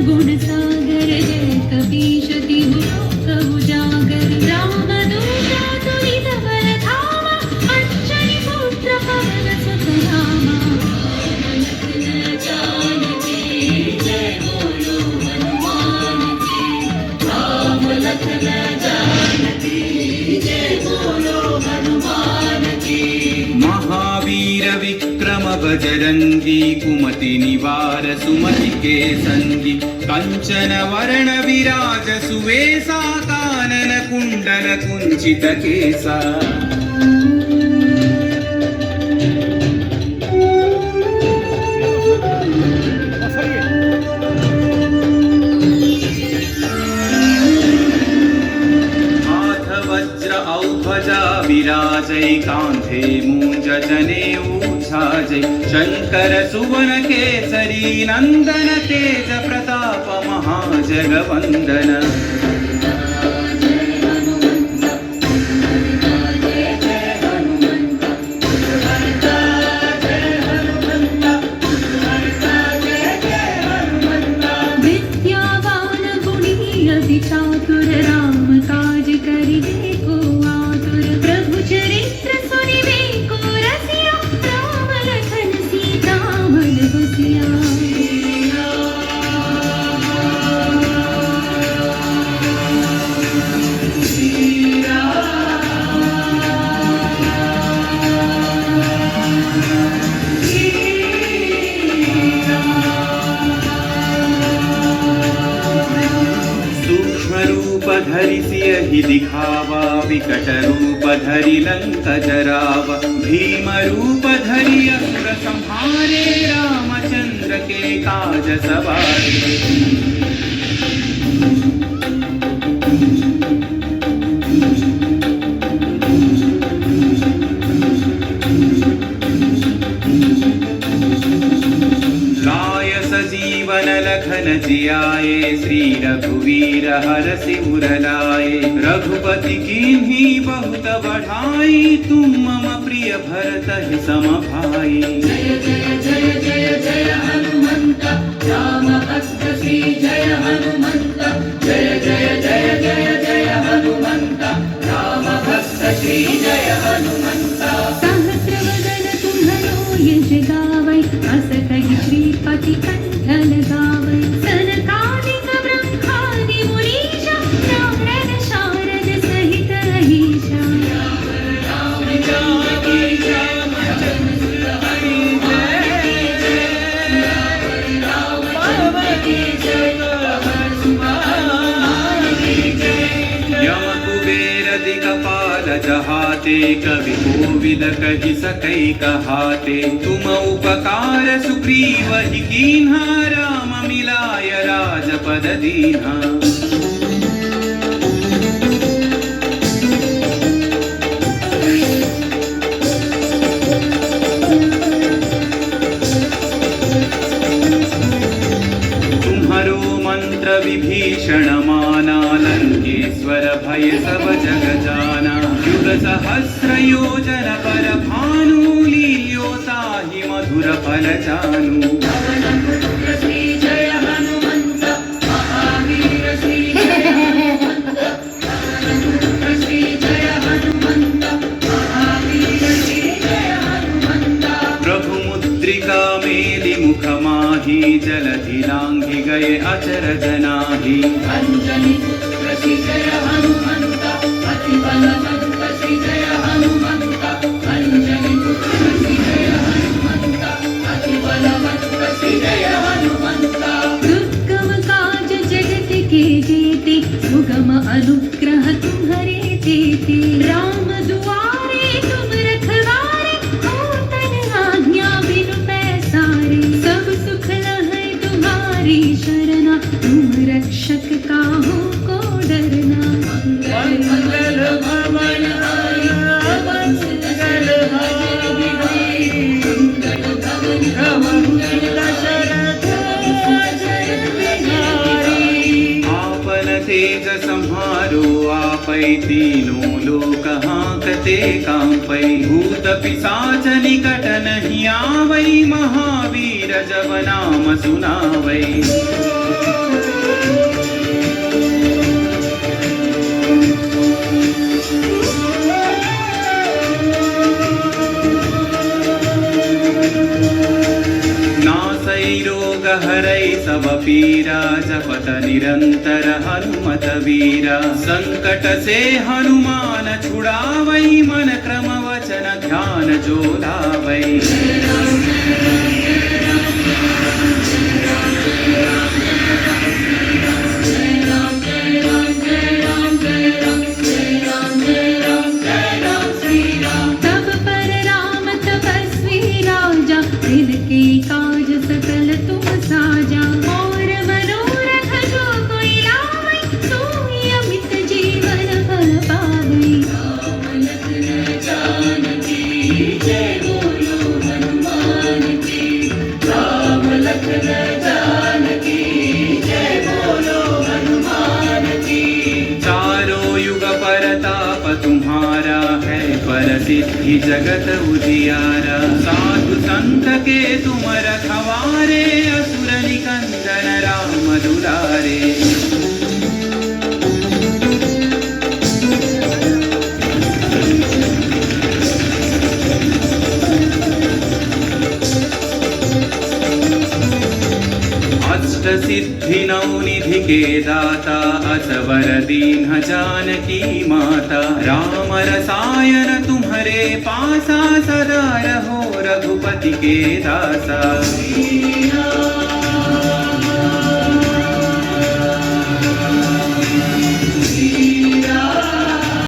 गुण सागर जय कपीश तिहु लोक उजागर रामदूता तुलित बल धामा अंजनी पुत्र पवन सुत नामा राम लखन जानकी जय बोलो हनुमान की महावीर विक्रम बजरंगी कुमति निवार सुमति के संगी कंचन वरण विराज सुवेसा कानन कुंडल कुंचित केसा विराजै कांधे मूंज जनेऊ झाजै शंकर सुवन केसरी नंदन तेज प्रताप महाजगवंदन विद्यावान गुणी अति चातुर राम काज करिबे को आतुर प्रभु चरित्र सुनिबे को रसिया राम लखन सीता मन बसिया धरि सियहि दिखावा विकट रूप धरि लंक जरावा भीम रूप धरि असुर संहारे रामचंद्र के काज सवारे जीवन लखन जियाए श्री रघुवीर हरषि उर लाए रघुपति कीन्ही बहुत बढ़ाई तुम मम प्रिय भरत सम भाई जय जय जय जय जय हनुमंत राम भक्त श्री जय हनुमंत जय जय जय जय जय हनुमंत राम भक्त श्री जय हनुमंत सहस्रवदन तुम्हरो यश गावै अस कहि श्रीपति कंठन गावै सनकादिक ब्रह्मादि मुनीशा नारद शारद सहित अहीशा राम जानकी रामचंद्र हरि जय राम की जय हनुमान की जय यम कुबेर दिगपाल जहाते कवि कोविद कहि सकै कहाते तुम उपकार सुग्रीव ही कीन्हा राम मिलाय राजपद दीन्हा मंत्र विभीषण माना लंकेश्वर भय सब जग जाना युग सहस्र योजन पर भानु लील्यो ताहि मधुर फल जानू श्री जय हनुमंत महावीर श्री जय हनुमंत श्री जय हनुमंत महावीर श्री जय हनुमंत प्रभु मुद्रिका मेलि मुख माहि जलधि लांघि गए अचरज नाही अंजनी पुत्र श्री जय हनुमंत अति बलवंत श्री जय हनुमंत अंजनी पुत्र श्री जय हनुमंत अति बलवंत श्री जय हनुमंत दुर्गम काज जगत के जेते सुगम अनुग्रह तुम्हारे देते राम दुआरे तुम रखवारे हो तन आज्ञा बिनु पैसारे सब सुख लहै तुम्हारी शरणा तुम रक्षक काहू को डरना मंगल भवन मंगल आपन तेज संहारो आपै तीनों लोक हांकते कांपै भूत पिशाच निकट नहीं आवै महावीर जब नाम सुनावै हरई सब पीरा जपत निरंतर हनुमत वीरा संकट से हनुमान छुड़ावई मन क्रम वचन ध्यान जो लावई तब पर राम तपस्वी राजा इनके काज सकल तुम साजा और मनोरथ जो कोई लावै सोई अमित जीवन फल पावै राम लखन जानकी जय बोलो हनुमान की राम लखन जानकी जय बोलो हनुमान की चारों युग परताप तुम्हारा है पर सिद्धि जगत उजियारा साधु संत के तुम रखवारे असुर निकंदन राम दुलारे अष्ट सिद्धि नौ निधि के दाता असवर दीन जानकी माता राम रसायन तुम्हारे पासा सदा रहो रघुपति के दासा